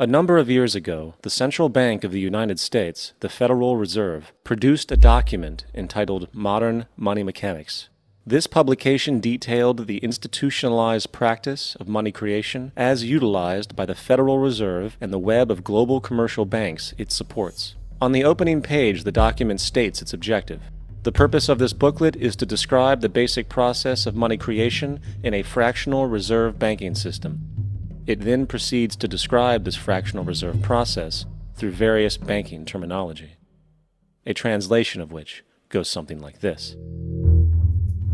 A number of years ago, the Central Bank of the United States, the Federal Reserve, produced a document entitled Modern Money Mechanics. This publication detailed the institutionalized practice of money creation as utilized by the Federal Reserve and the web of global commercial banks it supports. On the opening page, the document states its objective. The purpose of this booklet is to describe the basic process of money creation in a fractional reserve banking system. It then proceeds to describe this fractional reserve process through various banking terminology, a translation of which goes something like this.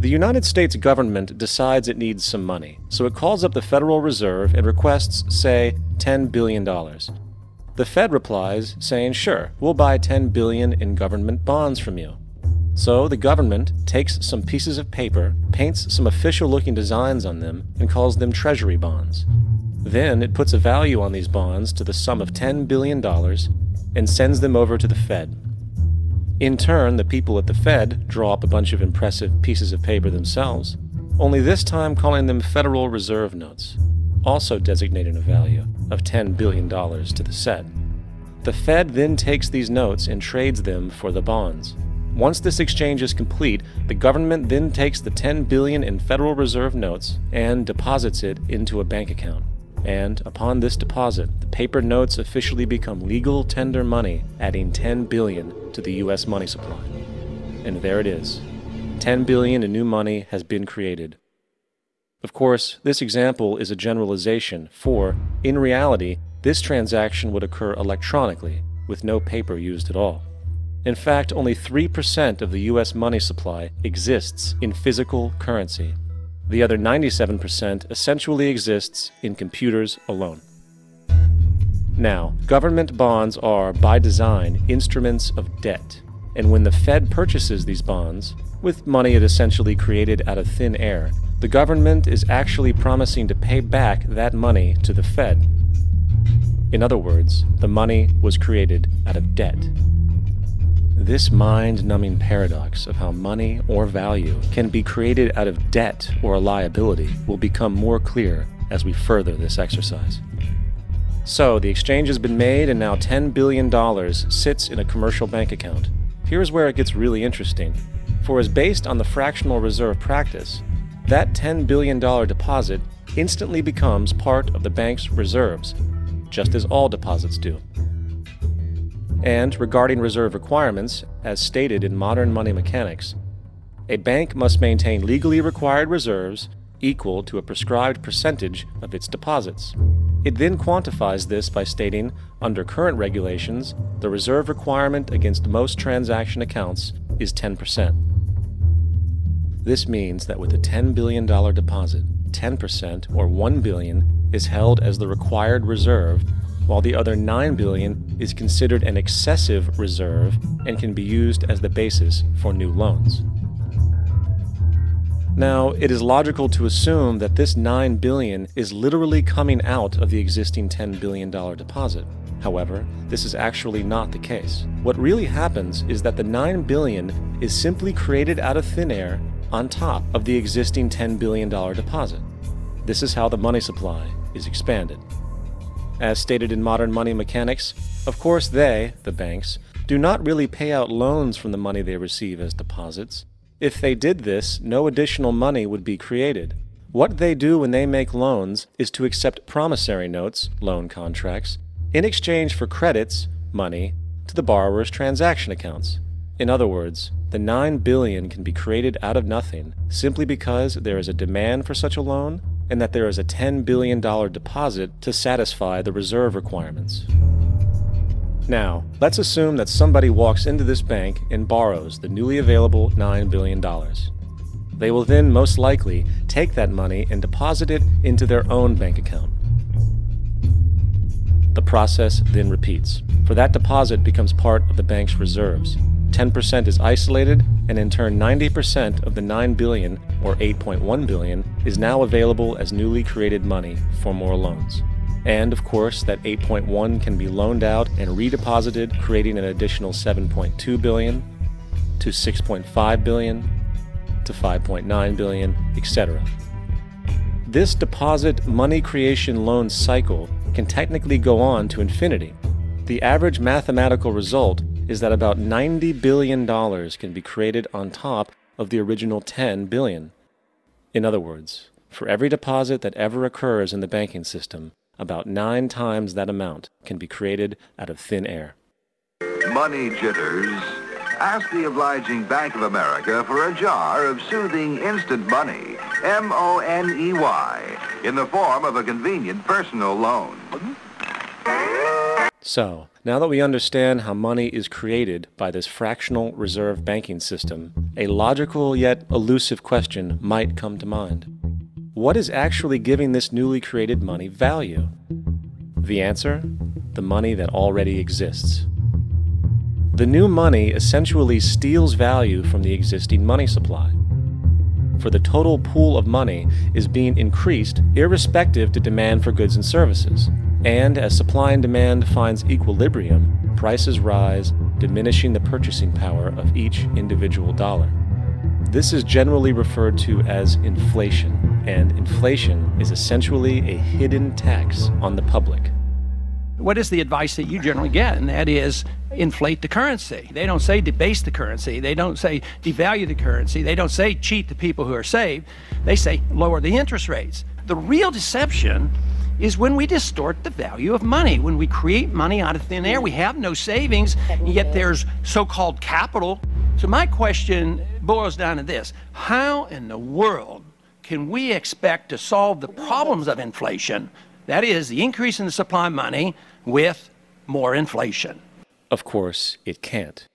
The United States government decides it needs some money, so it calls up the Federal Reserve and requests, say, $10 billion. The Fed replies, saying, sure, we'll buy $10 billion in government bonds from you. So the government takes some pieces of paper, paints some official-looking designs on them, and calls them treasury bonds. Then it puts a value on these bonds to the sum of $10 billion and sends them over to the Fed. In turn, the people at the Fed draw up a bunch of impressive pieces of paper themselves, only this time calling them Federal Reserve notes, also designating a value of $10 billion to the set. The Fed then takes these notes and trades them for the bonds. Once this exchange is complete, the government then takes the $10 billion in Federal Reserve notes and deposits it into a bank account. And upon this deposit, the paper notes officially become legal tender money, adding $10 billion to the U.S. money supply. And there it is. $10 billion in new money has been created. Of course, this example is a generalization, for, in reality, this transaction would occur electronically, with no paper used at all. In fact, only 3% of the U.S. money supply exists in physical currency. The other 97% essentially exists in computers alone. Now, government bonds are, by design, instruments of debt, and when the Fed purchases these bonds, with money it essentially created out of thin air, the government is actually promising to pay back that money to the Fed. In other words, the money was created out of debt. This mind-numbing paradox of how money or value can be created out of debt or a liability will become more clear as we further this exercise. So, the exchange has been made and now $10 billion sits in a commercial bank account. Here's where it gets really interesting. For as based on the fractional reserve practice, that $10 billion deposit instantly becomes part of the bank's reserves, just as all deposits do. And regarding reserve requirements, as stated in modern money mechanics, a bank must maintain legally required reserves equal to a prescribed percentage of its deposits. It then quantifies this by stating, under current regulations, the reserve requirement against most transaction accounts is 10%. This means that with a $10 billion deposit, 10% or $1 billion is held as the required reserve, while the other $9 billion is considered an excessive reserve and can be used as the basis for new loans. Now, it is logical to assume that this $9 billion is literally coming out of the existing $10 billion deposit. However, this is actually not the case. What really happens is that the $9 billion is simply created out of thin air on top of the existing $10 billion deposit. This is how the money supply is expanded. As stated in modern money mechanics, of course they, the banks, do not really pay out loans from the money they receive as deposits. If they did this, no additional money would be created. What they do when they make loans is to accept promissory notes, loan contracts, in exchange for credits, money, to the borrower's transaction accounts. In other words, the $9 billion can be created out of nothing simply because there is a demand for such a loan and that there is a $10 billion deposit to satisfy the reserve requirements. Now, let's assume that somebody walks into this bank and borrows the newly available $9 billion. They will then most likely take that money and deposit it into their own bank account. The process then repeats, for that deposit becomes part of the bank's reserves. 10% is isolated, and in turn 90% of the $9 billion, or $8.1 billion, is now available as newly created money for more loans. And of course, that 8.1 can be loaned out and redeposited, creating an additional 7.2 billion, to 6.5 billion, to 5.9 billion, etc. This deposit money creation loan cycle can technically go on to infinity. The average mathematical result is that about $90 billion can be created on top of the original $10 billion. In other words, for every deposit that ever occurs in the banking system, about 9 times that amount can be created out of thin air. Money jitters? Ask the obliging Bank of America for a jar of soothing instant money, M-O-N-E-Y, in the form of a convenient personal loan. So, now that we understand how money is created by this fractional reserve banking system, a logical yet elusive question might come to mind. What is actually giving this newly created money value? The answer? The money that already exists. The new money essentially steals value from the existing money supply. For the total pool of money is being increased irrespective to demand for goods and services. And as supply and demand finds equilibrium, prices rise, diminishing the purchasing power of each individual dollar. This is generally referred to as inflation, and inflation is essentially a hidden tax on the public. What is the advice that you generally get? And that is inflate the currency. They don't say debase the currency. They don't say devalue the currency. They don't say cheat the people who are saved. They say lower the interest rates. The real deception is when we distort the value of money. When we create money out of thin air, we have no savings, yet there's so-called capital. So my question boils down to this: how in the world can we expect to solve the problems of inflation, that is, the increase in the supply of money, with more inflation? Of course, it can't.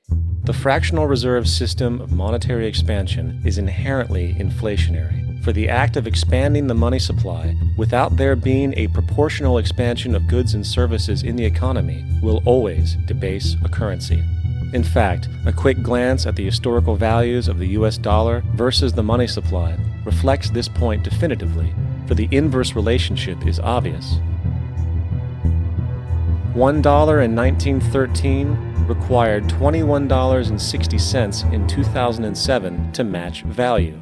The fractional reserve system of monetary expansion is inherently inflationary. For the act of expanding the money supply, without there being a proportional expansion of goods and services in the economy, will always debase a currency. In fact, a quick glance at the historical values of the U.S. dollar versus the money supply reflects this point definitively, for the inverse relationship is obvious. $1 in 1913 required $21.60 in 2007 to match value.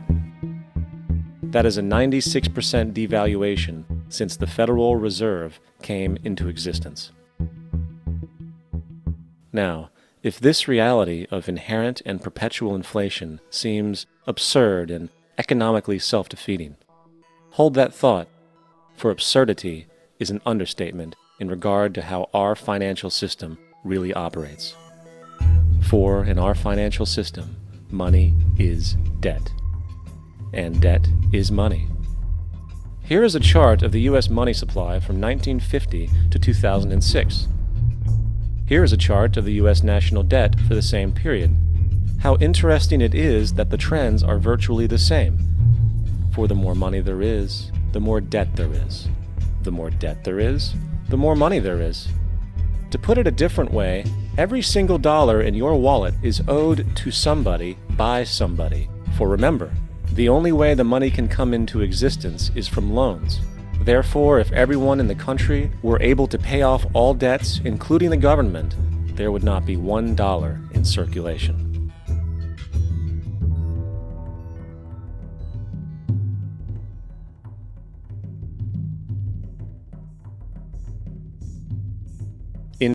That is a 96% devaluation since the Federal Reserve came into existence. Now, if this reality of inherent and perpetual inflation seems absurd and economically self-defeating, hold that thought, for absurdity is an understatement in regard to how our financial system really operates. For in our financial system, money is debt, and debt is money. Here is a chart of the U.S. money supply from 1950 to 2006. Here is a chart of the U.S. national debt for the same period. How interesting it is that the trends are virtually the same. For the more money there is, the more debt there is. The more debt there is, the more money there is. To put it a different way, every single dollar in your wallet is owed to somebody by somebody. For remember, the only way the money can come into existence is from loans. Therefore, if everyone in the country were able to pay off all debts, including the government, there would not be $1 in circulation.